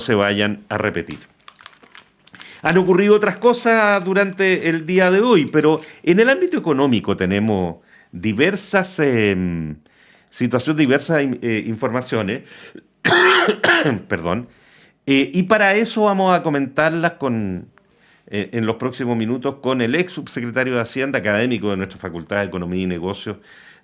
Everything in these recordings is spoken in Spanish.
se vayan a repetir. Han ocurrido otras cosas durante el día de hoy, pero en el ámbito económico tenemos diversas situaciones, diversas informaciones, perdón, y para eso vamos a comentarlas en los próximos minutos con el ex subsecretario de Hacienda, académico de nuestra Facultad de Economía y Negocios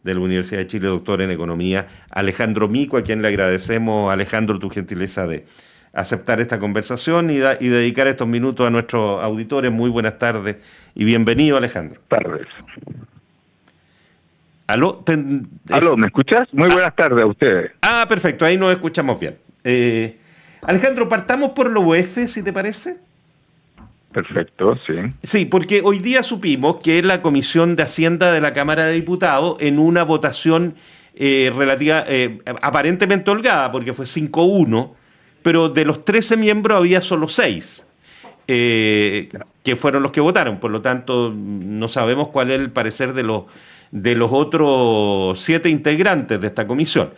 de la Universidad de Chile, doctor en Economía, Alejandro Mico, a quien le agradecemos, Alejandro, tu gentileza de aceptar esta conversación y dedicar estos minutos a nuestros auditores. Muy buenas tardes y bienvenido, Alejandro. Tardes. ¿Aló? ¿Aló? ¿Me escuchas? Muy buenas tardes a ustedes. Perfecto, ahí nos escuchamos bien. Alejandro, partamos por lo UEF, si te parece. Perfecto, sí. Sí, porque hoy día supimos que la Comisión de Hacienda de la Cámara de Diputados, en una votación aparentemente holgada, porque fue 5-1, pero de los 13 miembros había solo 6 que fueron los que votaron. Por lo tanto, no sabemos cuál es el parecer de los otros 7 integrantes de esta comisión.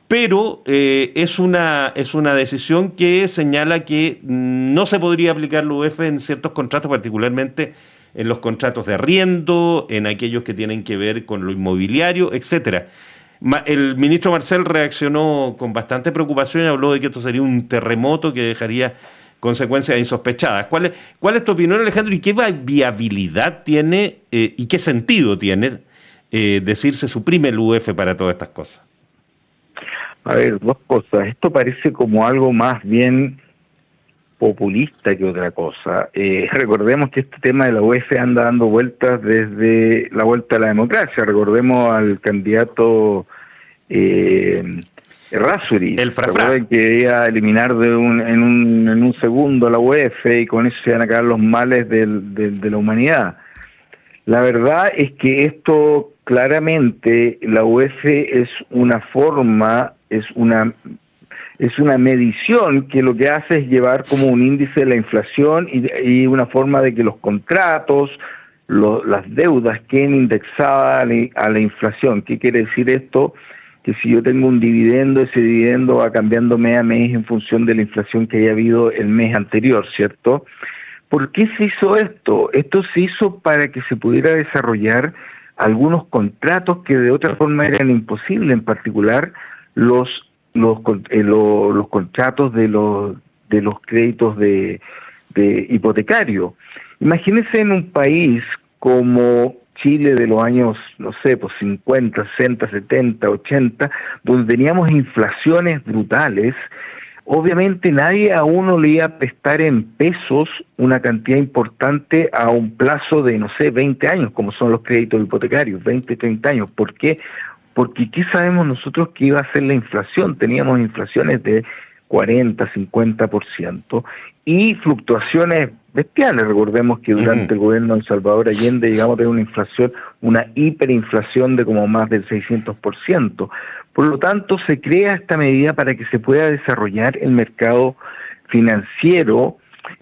Pero es una decisión que señala que no se podría aplicar la UEF en ciertos contratos, particularmente en los contratos de arriendo, en aquellos que tienen que ver con lo inmobiliario, etcétera. El ministro Marcel reaccionó con bastante preocupación y habló de que esto sería un terremoto que dejaría consecuencias insospechadas. ¿Cuál es tu opinión, Alejandro? ¿Y qué viabilidad tiene y qué sentido tiene decir se suprime el UEF para todas estas cosas? A ver, dos cosas. Esto parece como algo más bien populista que otra cosa. Recordemos que este tema de la UEF anda dando vueltas desde la vuelta a la democracia. Recordemos al candidato Errázuriz. El Frafra. Recuerden que iba a eliminar en un segundo la UEF y con eso se iban a acabar los males de la humanidad. La verdad es que esto claramente, la UEF es una forma, es una medición que lo que hace es llevar como un índice de la inflación y una forma de que los contratos, las deudas queden indexadas a la inflación. ¿Qué quiere decir esto? Que si yo tengo un dividendo, ese dividendo va cambiando mes a mes en función de la inflación que haya habido el mes anterior, ¿cierto? ¿Por qué se hizo esto? Esto se hizo para que se pudiera desarrollar algunos contratos que de otra forma eran imposibles, en particular los contratos de los créditos de hipotecario. Imagínense en un país como Chile de los años, no sé, pues 50, 60, 70, 80, donde teníamos inflaciones brutales. Obviamente nadie a uno le iba a prestar en pesos una cantidad importante a un plazo de, no sé, 20 años, como son los créditos hipotecarios, 20, 30 años. ¿Por qué? Porque ¿qué sabemos nosotros que iba a ser la inflación? Teníamos inflaciones de 40, 50% y fluctuaciones bestiales. Recordemos que durante el gobierno de Salvador Allende llegamos a tener una inflación, una hiperinflación de como más del 600%. Por lo tanto, se crea esta medida para que se pueda desarrollar el mercado financiero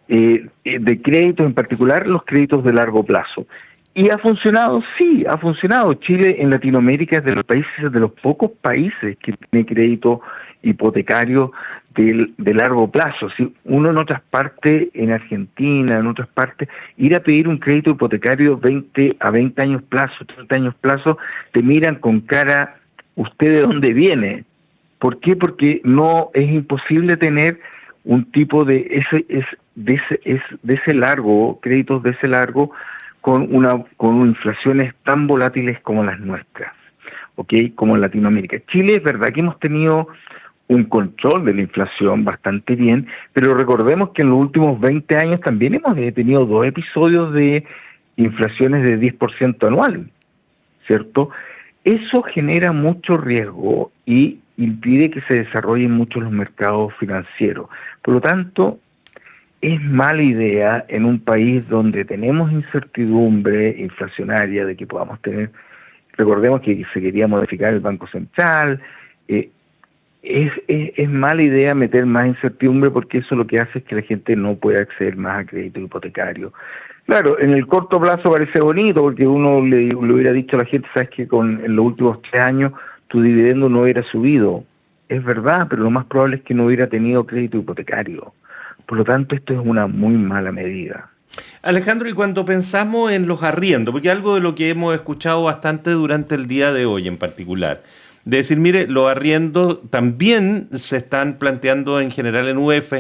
de créditos, en particular los créditos de largo plazo. ¿Y ha funcionado? Sí, ha funcionado. Chile en Latinoamérica es de los pocos países que tiene crédito hipotecario de largo plazo. Si uno en otras partes, en Argentina, en otras partes, ir a pedir un crédito hipotecario 20 a 20 años plazo, 30 años plazo, te miran con cara, ¿usted de dónde viene? ¿Por qué? Porque no es imposible tener un tipo de ese largo, créditos de ese largo, con inflaciones tan volátiles como las nuestras, ¿ok? Como en Latinoamérica. Chile es verdad que hemos tenido un control de la inflación bastante bien, pero recordemos que en los últimos 20 años también hemos tenido 2 episodios de inflaciones de 10% anual, ¿cierto? Eso genera mucho riesgo y impide que se desarrollen mucho los mercados financieros. Por lo tanto, es mala idea en un país donde tenemos incertidumbre inflacionaria de que podamos tener, recordemos que se quería modificar el Banco Central, es mala idea meter más incertidumbre porque eso lo que hace es que la gente no pueda acceder más a crédito hipotecario. Claro, en el corto plazo parece bonito porque uno le hubiera dicho a la gente, sabes que en los últimos 3 años tu dividendo no hubiera subido es verdad, pero lo más probable es que no hubiera tenido crédito hipotecario. Por lo tanto, esto es una muy mala medida. Alejandro, y cuando pensamos en los arriendos, porque algo de lo que hemos escuchado bastante durante el día de hoy en particular, de decir, mire, los arriendos también se están planteando en general en UF,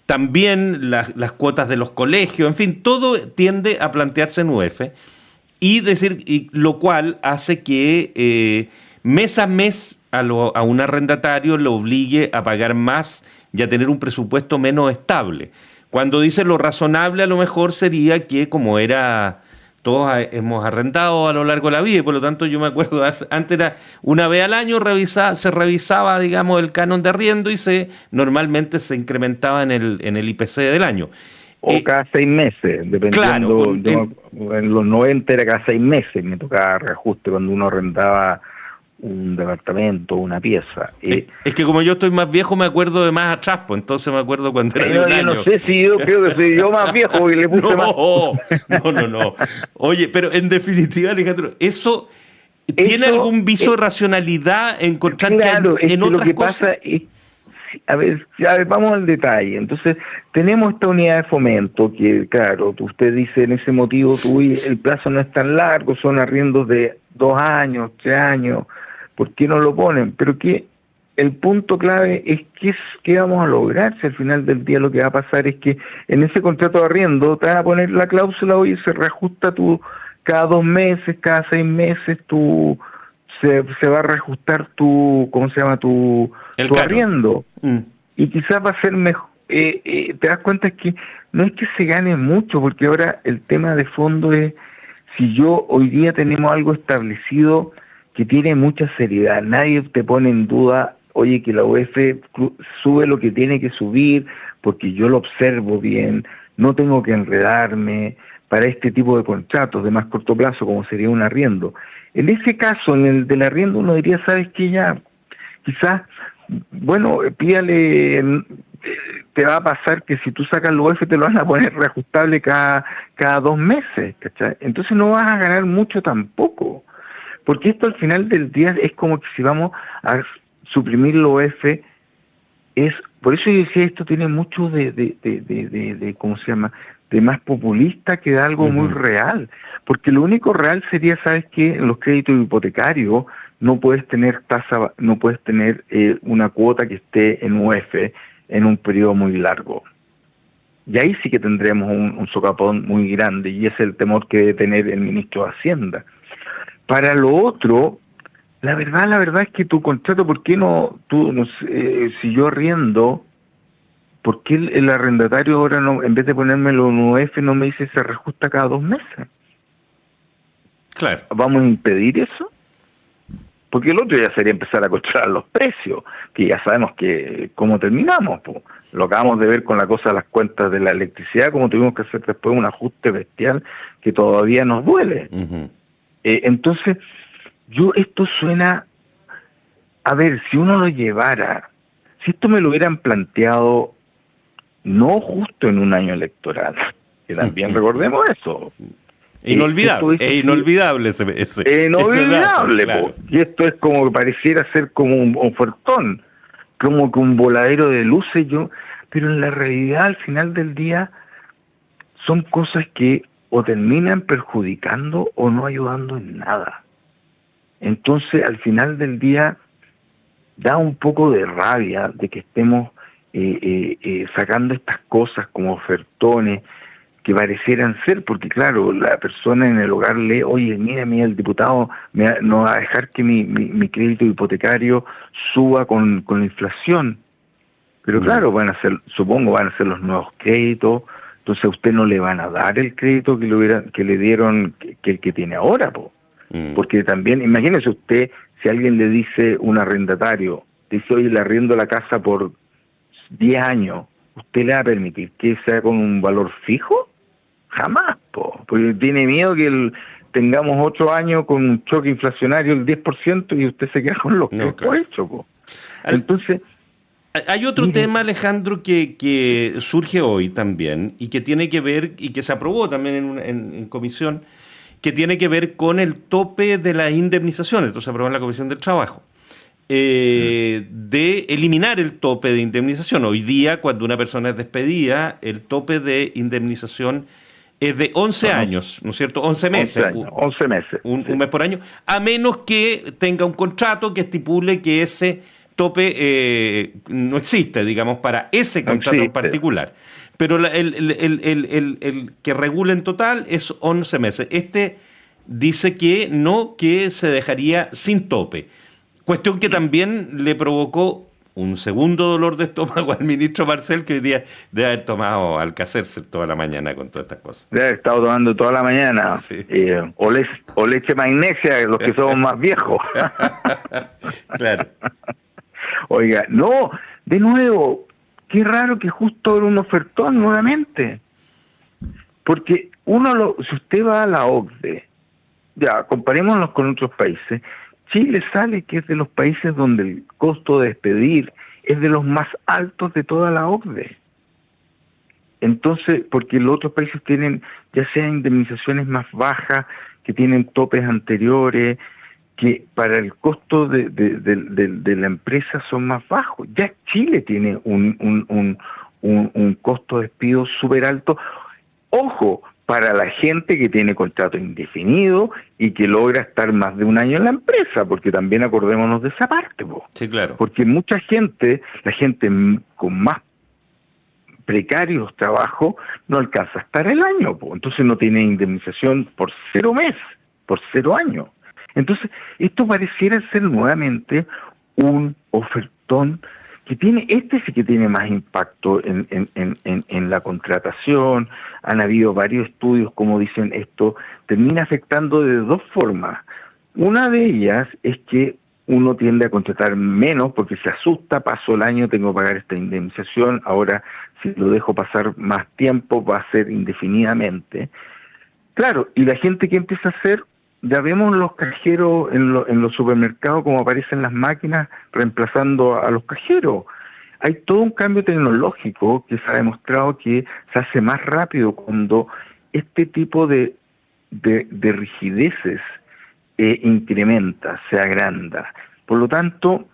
también las cuotas de los colegios, en fin, todo tiende a plantearse en UF, y decir, y lo cual hace que mes a mes a un arrendatario lo obligue a pagar más y a tener un presupuesto menos estable. Cuando dice lo razonable, a lo mejor sería que como era, todos hemos arrendado a lo largo de la vida, y por lo tanto yo me acuerdo, antes era una vez al año se revisaba, digamos, el canon de arriendo y normalmente se incrementaba en el IPC del año. O cada 6 meses, dependiendo. Claro, en los 90 era cada 6 meses, me tocaba reajuste cuando uno arrendaba un departamento, una pieza. Es que como yo estoy más viejo, me acuerdo de más atrás, pues entonces me acuerdo cuando era de un yo año. no sé si yo creo que soy yo más viejo y le puse más. No. Oye, pero en definitiva, Alejandro, ¿eso tiene algún viso de racionalidad encontrar claro, que en otras lo que cosas? pasa es, a ver, vamos al detalle. Entonces, tenemos esta unidad de fomento que, claro, usted dice en ese motivo, el plazo no es tan largo, son arriendos de 2 años, 3 años, ¿por qué no lo ponen? Pero que el punto clave es qué vamos a lograr, si al final del día lo que va a pasar es que en ese contrato de arriendo te van a poner la cláusula, oye, se reajusta cada 2 meses, cada 6 meses, se va a reajustar ¿cómo se llama? Tu arriendo. Y quizás va a ser mejor. Te das cuenta es que no es que se gane mucho, porque ahora el tema de fondo es, si hoy día tenemos algo establecido que tiene mucha seriedad, nadie te pone en duda, oye, que la UF sube lo que tiene que subir, porque yo lo observo bien, no tengo que enredarme para este tipo de contratos de más corto plazo, como sería un arriendo. En ese caso, en el del arriendo, uno diría, ¿sabes qué? Ya, quizás, bueno, pídale, te va a pasar que si tú sacas el UF te lo van a poner reajustable cada 2 meses, ¿cachai? Entonces no vas a ganar mucho tampoco, porque esto al final del día es como que si vamos a suprimir el UF, por eso yo decía, esto tiene mucho de ¿cómo se llama?, de más populista que de algo muy real, porque lo único real sería, ¿sabes qué? En los créditos hipotecarios no puedes tener una cuota que esté en UF en un periodo muy largo. Y ahí sí que tendremos un socavón muy grande, y ese es el temor que debe tener el ministro de Hacienda. Para lo otro, la verdad es que tu contrato, ¿por qué si yo arriendo, ¿por qué el arrendatario ahora no, en vez de ponérmelo en UF, no me dice se reajusta cada 2 meses? Claro. ¿Vamos a impedir eso? Porque el otro ya sería empezar a controlar los precios, que ya sabemos que cómo terminamos, po. Lo acabamos de ver con la cosa de las cuentas de la electricidad, como tuvimos que hacer después un ajuste bestial que todavía nos duele. Entonces, esto suena, a ver, si uno lo llevara, si esto me lo hubieran planteado no justo en un año electoral, que también recordemos eso. Inolvidable, es inolvidable inolvidable, claro. Y esto es como que pareciera ser como un ofertón, como que un voladero de luces, pero en la realidad al final del día son cosas que o terminan perjudicando o no ayudando en nada. Entonces al final del día da un poco de rabia de que estemos sacando estas cosas como ofertones que parecieran ser, porque claro, la persona en el hogar lee, oye, mira, el diputado no va a dejar que mi crédito hipotecario suba con la inflación. Pero claro, supongo van a ser los nuevos créditos, entonces a usted no le van a dar el crédito que le dieron, que el que tiene ahora, porque también, imagínese usted, si alguien le dice, un arrendatario, dice, oye, le arriendo la casa por 10 años, ¿usted le va a permitir que sea con un valor fijo? Jamás, porque tiene miedo que tengamos 8 años con un choque inflacionario del 10% y usted se queda con los que ha hecho. Entonces, hay otro tema, Alejandro, que surge hoy también y que tiene que ver, y que se aprobó también en comisión, que tiene que ver con el tope de las indemnizaciones. Esto se aprobó en la Comisión del Trabajo. de eliminar el tope de indemnización. Hoy día, cuando una persona es despedida, el tope de indemnización es de 11 Ajá. años, ¿no es cierto? 11 11 meses, años, 11 meses, un mes por año, a menos que tenga un contrato que estipule que ese tope no existe, digamos, para ese no contrato en existe. particular. Pero el que regula en total es 11 meses. Este dice que no, que se dejaría sin tope. Cuestión que también le provocó un segundo dolor de estómago al ministro Marcel, que hoy día debe haber tomado Alcacercer toda la mañana con todas estas cosas. Ya he estado tomando toda la mañana, Sí. o leche magnesia, los que somos más viejos. Claro. Oiga, no, de nuevo, qué raro que justo ahora un ofertón nuevamente. Porque si usted va a la OCDE, ya, comparémonos con otros países, Chile sale que es de los países donde el costo de despedir es de los más altos de toda la OCDE. Entonces, porque los otros países tienen ya sea indemnizaciones más bajas, que tienen topes anteriores, que para el costo de la empresa son más bajos. Ya Chile tiene un costo de despido súper alto. Ojo, para la gente que tiene contrato indefinido y que logra estar más de un año en la empresa, porque también acordémonos de esa parte, po. Sí, claro. Porque mucha gente, la gente con más precarios trabajos, no alcanza a estar el año, po. Entonces no tiene indemnización por 0 mes, por 0 años. Entonces, esto pareciera ser nuevamente un ofertón que tiene, sí que tiene más impacto en la contratación. Han habido varios estudios como dicen esto, termina afectando de dos formas. Una de ellas es que uno tiende a contratar menos porque se asusta, paso el año, tengo que pagar esta indemnización, ahora si lo dejo pasar más tiempo va a ser indefinidamente. Claro, y la gente que empieza a hacer, ya vemos los cajeros en los supermercados como aparecen las máquinas reemplazando a los cajeros. Hay todo un cambio tecnológico que se ha demostrado que se hace más rápido cuando este tipo de rigideces incrementa, se agranda. Por lo tanto,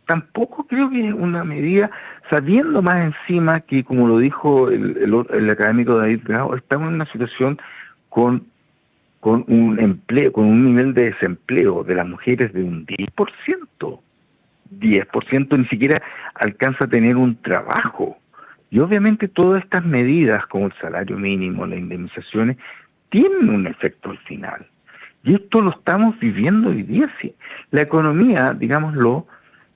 tampoco creo que es una medida, sabiendo más encima que, como lo dijo el académico David Grau, estamos en una situación con un empleo, con un nivel de desempleo de las mujeres de un 10%. 10% ni siquiera alcanza a tener un trabajo. Y obviamente todas estas medidas, como el salario mínimo, las indemnizaciones, tienen un efecto al final. Y esto lo estamos viviendo hoy día, sí. La economía, digámoslo,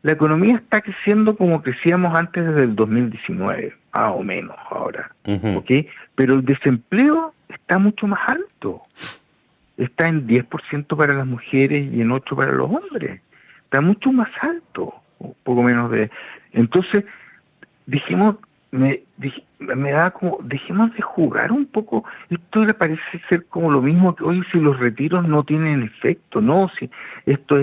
la economía está creciendo como crecíamos antes desde el 2019, más o menos ahora, ¿ok? Pero el desempleo está mucho más alto. Está en 10% para las mujeres y en 8% para los hombres. Está mucho más alto, un poco menos de... Entonces, dejemos de jugar un poco. Esto le parece ser como lo mismo que hoy, si los retiros no tienen efecto, no, si esto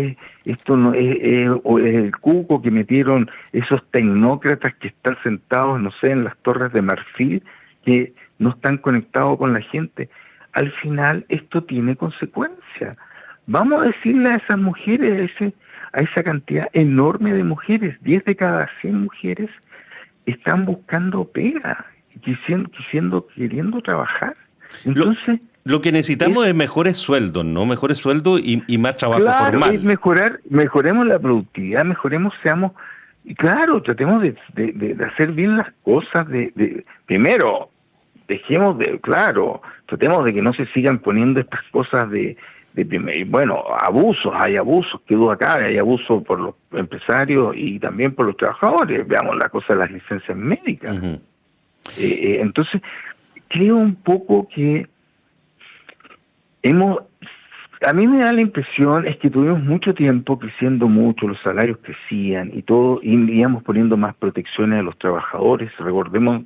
no es el cuco que metieron esos tecnócratas que están sentados, no sé, en las Torres de Marfil, que no están conectados con la gente. Al final esto tiene consecuencias. Vamos a decirle a esas mujeres, a esa cantidad enorme de mujeres, 10 de cada 100 mujeres, están buscando pega, queriendo trabajar. Entonces, lo que necesitamos es mejores sueldos, ¿no? Mejores sueldos y más trabajo formal. Es mejoremos la productividad, y claro, tratemos de hacer bien las cosas, primero, tratemos de que no se sigan poniendo estas cosas hay abusos, que duda cabe, hay abusos por los empresarios y también por los trabajadores. Veamos la cosa de las licencias médicas. Entonces, creo un poco que a mí me da la impresión es que tuvimos mucho tiempo creciendo mucho, los salarios crecían y todo, y íbamos poniendo más protecciones a los trabajadores. Recordemos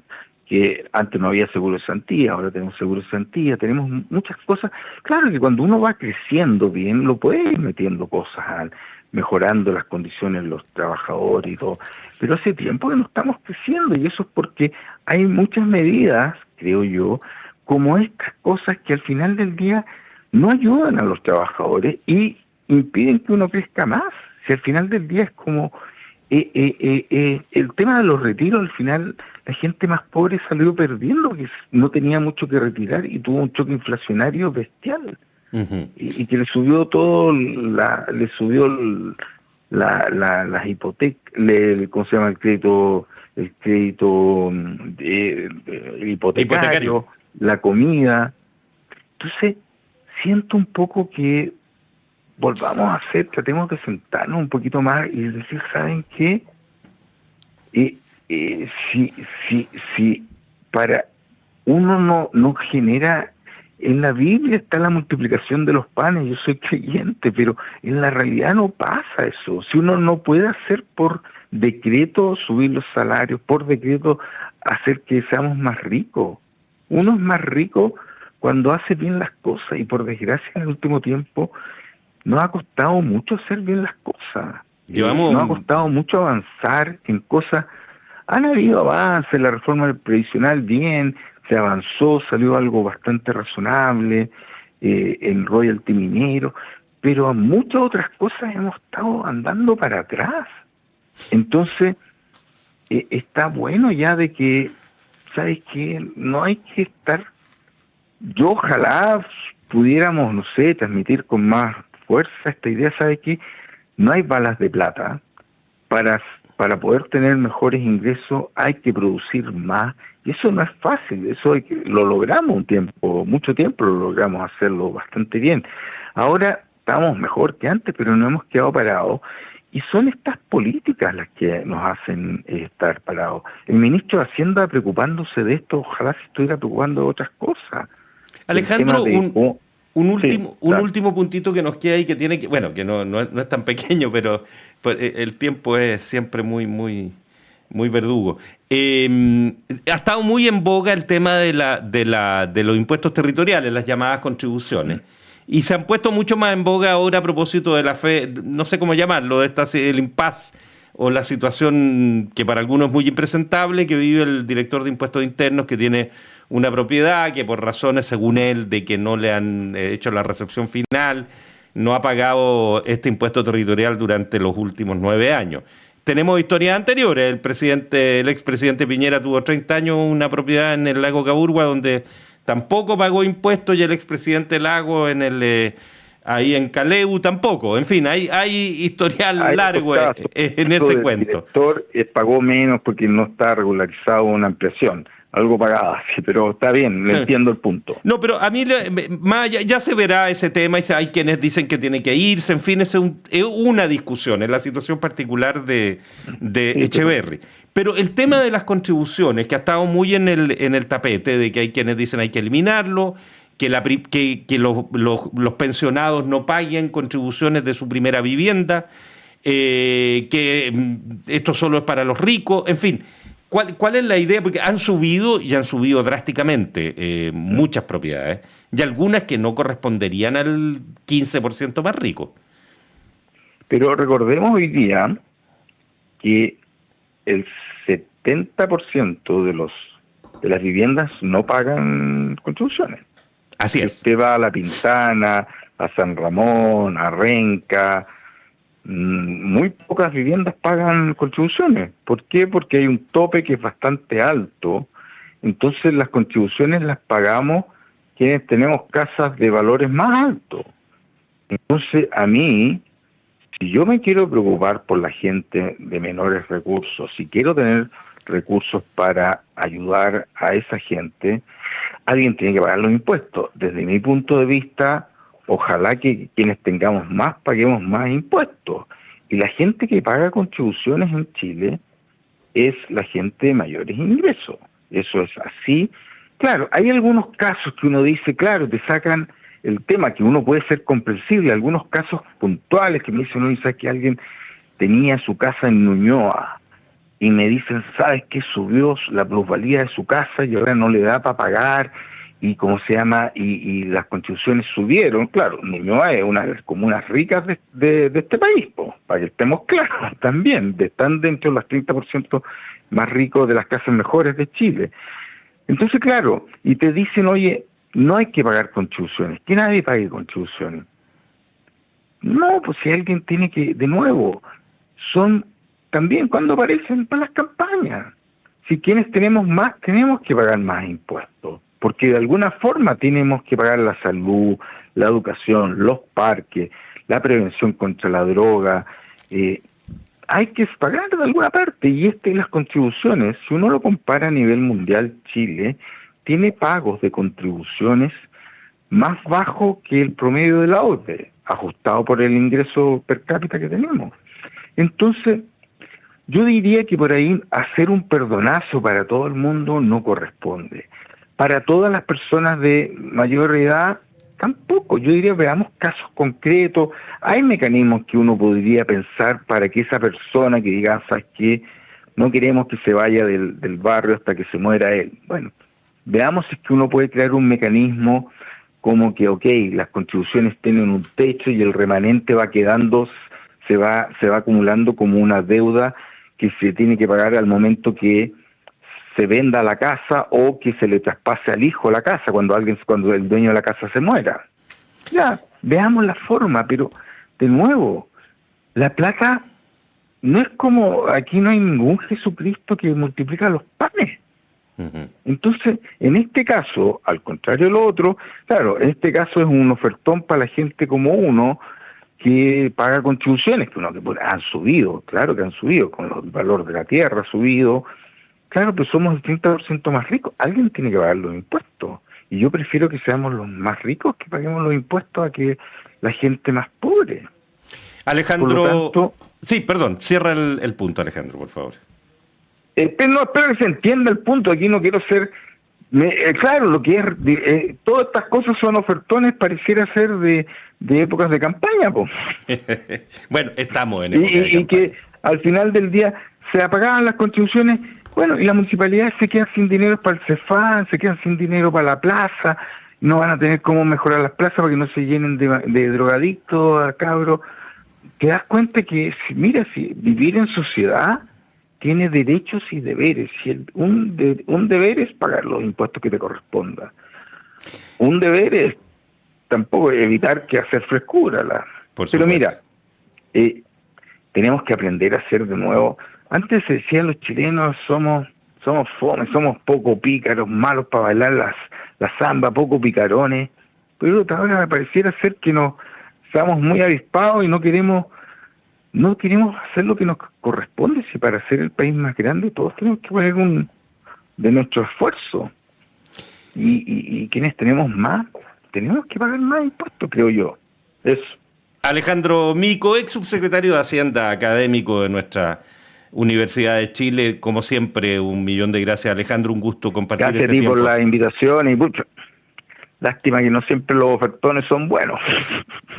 que antes no había seguro de cesantía, ahora tenemos seguro de cesantía, tenemos muchas cosas. Claro que cuando uno va creciendo bien, lo puede ir metiendo cosas, mejorando las condiciones de los trabajadores y todo, pero hace tiempo que no estamos creciendo, y eso es porque hay muchas medidas, creo yo, como estas cosas que al final del día no ayudan a los trabajadores y impiden que uno crezca más. Si al final del día es como el tema de los retiros, al final la gente más pobre salió perdiendo, que no tenía mucho que retirar y tuvo un choque inflacionario bestial. Ujú. Y que le subió todo, le subió las hipotecas, ¿cómo se llama? El crédito hipotecario, la comida. Entonces, siento un poco que volvamos a tratemos de sentarnos un poquito más y decir, ¿saben qué? Si para uno no genera, en la Biblia está la multiplicación de los panes, yo soy creyente, pero en la realidad no pasa eso. Si uno no puede hacer por decreto subir los salarios, por decreto hacer que seamos más ricos, uno es más rico cuando hace bien las cosas, y por desgracia en el último tiempo nos ha costado mucho hacer bien las cosas. Nos ha costado mucho avanzar en cosas. Han habido avances, la reforma previsional bien, se avanzó, salió algo bastante razonable, el royalty minero, pero a muchas otras cosas hemos estado andando para atrás. Entonces, está bueno ya de que, ¿sabes qué? No hay que estar... Yo ojalá pudiéramos, no sé, transmitir con más fuerza esta idea, ¿sabes qué? No hay balas de plata. Para poder tener mejores ingresos hay que producir más, y eso no es fácil, lo logramos mucho tiempo lo logramos hacerlo bastante bien. Ahora estamos mejor que antes, pero no hemos quedado parados, y son estas políticas las que nos hacen estar parados. El ministro de Hacienda preocupándose de esto, ojalá se estuviera preocupando de otras cosas. Alejandro, un último puntito que nos queda y que tiene que, bueno, que no es tan pequeño, pero el tiempo es siempre muy verdugo. Ha estado muy en boga el tema de los impuestos territoriales, las llamadas contribuciones. Y se han puesto mucho más en boga ahora a propósito de la fe, no sé cómo llamarlo, el impasse o la situación que para algunos es muy impresentable, que vive el director de impuestos internos, que tiene una propiedad que por razones, según él, de que no le han hecho la recepción final, no ha pagado este impuesto territorial durante los últimos 9 años. Tenemos historias anteriores. El expresidente Piñera tuvo 30 años una propiedad en el lago Caburgua donde tampoco pagó impuestos, y el expresidente Lago ahí en Caleu tampoco. En fin, hay historial largo en ese cuento. El director pagó menos porque no está regularizado una ampliación. Algo pagaba, sí, pero está bien, le entiendo el punto. No, pero a mí ya se verá ese tema, y hay quienes dicen que tiene que irse, en fin, es una discusión, es la situación particular de Echeverri. Pero el tema de las contribuciones, que ha estado muy en el tapete, de que hay quienes dicen hay que eliminarlo, que los pensionados no paguen contribuciones de su primera vivienda, que esto solo es para los ricos, en fin. ¿Cuál es la idea? Porque han subido drásticamente muchas propiedades, y algunas que no corresponderían al 15% más rico. Pero recordemos hoy día que el 70% de las viviendas no pagan contribuciones. Así es. Usted va a La Pintana, a San Ramón, a Renca, muy pocas viviendas pagan contribuciones. ¿Por qué? Porque hay un tope que es bastante alto. Entonces las contribuciones las pagamos quienes tenemos casas de valores más altos. Entonces a mí, si yo me quiero preocupar por la gente de menores recursos, si quiero tener recursos para ayudar a esa gente, alguien tiene que pagar los impuestos. Desde mi punto de vista, ojalá que quienes tengamos más paguemos más impuestos. Y la gente que paga contribuciones en Chile es la gente de mayores ingresos. Eso es así. Claro, hay algunos casos que uno dice, claro, te sacan el tema, que uno puede ser comprensible, algunos casos puntuales que me dicen, uno dice que alguien tenía su casa en Ñuñoa y me dicen, ¿sabes qué? Subió la plusvalía de su casa y ahora no le da para pagar, y y las contribuciones subieron. Claro, Ñuñoa es una de las comunas ricas de este país, para que estemos claros también, están dentro de los 30% más ricos de las casas mejores de Chile. Entonces, claro, y te dicen, oye, no hay que pagar contribuciones, que nadie pague contribuciones. No, pues si alguien tiene que, de nuevo, son también cuando aparecen para las campañas. Si quienes tenemos más, tenemos que pagar más impuestos, porque de alguna forma tenemos que pagar la salud, la educación, los parques, la prevención contra la droga. Hay que pagar de alguna parte, y las contribuciones, si uno lo compara a nivel mundial, Chile tiene pagos de contribuciones más bajos que el promedio de la OCDE, ajustado por el ingreso per cápita que tenemos. Entonces, yo diría que por ahí hacer un perdonazo para todo el mundo no corresponde. Para todas las personas de mayor edad, tampoco. Yo diría, veamos casos concretos. Hay mecanismos que uno podría pensar para que esa persona que diga, ¿sabes qué? No queremos que se vaya del barrio hasta que se muera él. Bueno, veamos si es que uno puede crear un mecanismo como que, las contribuciones tienen un techo y el remanente va quedando, se va acumulando como una deuda que se tiene que pagar al momento que se venda la casa o que se le traspase al hijo la casa cuando el dueño de la casa se muera. Ya, veamos la forma, pero de nuevo, la plata no es como, aquí no hay ningún Jesucristo que multiplica los panes. Uh-huh. Entonces, en este caso, al contrario de lo otro, claro, en este caso es un ofertón para la gente como uno que paga contribuciones, que han subido, claro que han subido, con el valor de la tierra ha subido. Claro, pero somos el 30% más ricos. Alguien tiene que pagar los impuestos. Y yo prefiero que seamos los más ricos que paguemos los impuestos a que la gente más pobre. Alejandro... Por lo tanto, sí, perdón, cierra el punto, Alejandro, por favor. Espero que se entienda el punto. Aquí no quiero ser... claro, lo que es... todas estas cosas son ofertones, pareciera ser de épocas de campaña, po. Bueno, estamos en época de campaña. Y que al final del día se apagaban las contribuciones. Bueno, y las municipalidades se quedan sin dinero para el CEFAM, se quedan sin dinero para la plaza, no van a tener cómo mejorar las plazas para que no se llenen de drogadictos, cabros. Te das cuenta que, si vivir en sociedad tiene derechos y deberes. Un deber es pagar los impuestos que te correspondan. Un deber es tampoco evitar que hacer frescura. Pero mira, tenemos que aprender a hacer de nuevo. Antes se decía los chilenos somos fome, somos poco pícaros, malos para bailar la samba, poco picarones, pero ahora me pareciera ser que estamos muy avispados y no queremos hacer lo que nos corresponde. Si para ser el país más grande todos tenemos que poner de nuestro esfuerzo, y quienes tenemos más tenemos que pagar más impuestos, creo yo. Eso. Alejandro Mico, ex subsecretario de Hacienda, académico de nuestra Universidad de Chile, como siempre, un millón de gracias, Alejandro, un gusto compartir gracias este tiempo. Gracias por la invitación y mucho. Lástima que no siempre los ofertones son buenos.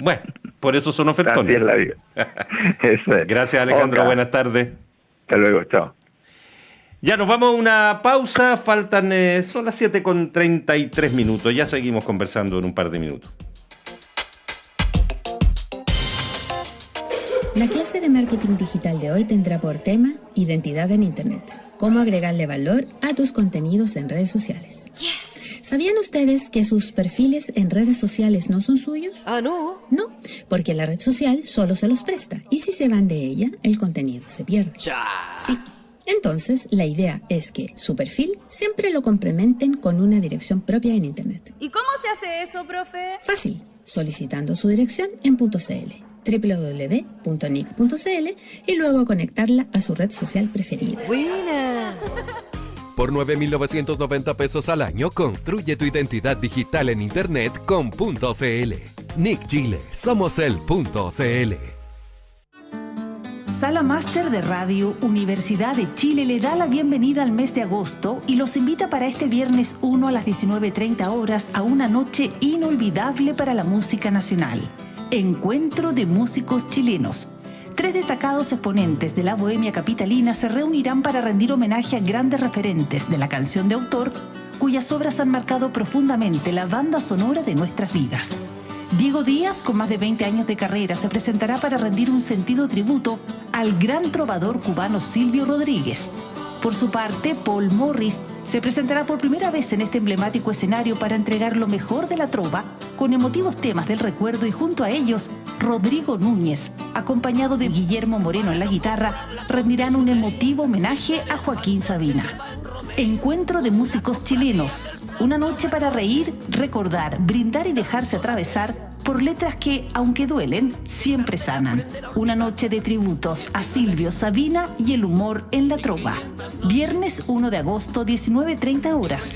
Bueno, por eso son ofertones. Así es la vida. Eso es. Gracias, Alejandro, buenas tardes. Hasta luego, chao. Ya nos vamos a una pausa, son las 7:33, ya seguimos conversando en un par de minutos. La clase de marketing digital de hoy tendrá por tema identidad en Internet. Cómo agregarle valor a tus contenidos en redes sociales. Yes. ¿Sabían ustedes que sus perfiles en redes sociales no son suyos? Ah, ¿no? No, porque la red social solo se los presta. Y si se van de ella, el contenido se pierde. Ya. Sí. Entonces, la idea es que su perfil siempre lo complementen con una dirección propia en Internet. ¿Y cómo se hace eso, profe? Fácil, solicitando su dirección en .cl. www.nic.cl y luego conectarla a su red social preferida. ¡Buena! Por 9.990 pesos al año, construye tu identidad digital en Internet con .cl. NIC Chile, somos el .cl. Sala Máster de Radio Universidad de Chile le da la bienvenida al mes de agosto y los invita para este viernes 1 a las 19:30 horas a una noche inolvidable para la música nacional. Encuentro de músicos chilenos. 3 destacados exponentes de la bohemia capitalina se reunirán para rendir homenaje a grandes referentes de la canción de autor, cuyas obras han marcado profundamente la banda sonora de nuestras vidas. Diego Díaz, con más de 20 años de carrera, se presentará para rendir un sentido tributo al gran trovador cubano Silvio Rodríguez. Por su parte, Paul Morris se presentará por primera vez en este emblemático escenario para entregar lo mejor de la trova con emotivos temas del recuerdo y junto a ellos, Rodrigo Núñez, acompañado de Guillermo Moreno en la guitarra, rendirán un emotivo homenaje a Joaquín Sabina. Encuentro de músicos chilenos. Una noche para reír, recordar, brindar y dejarse atravesar por letras que, aunque duelen, siempre sanan. Una noche de tributos a Silvio, Sabina y el humor en la trova. Viernes 1 de agosto, 19:30 horas.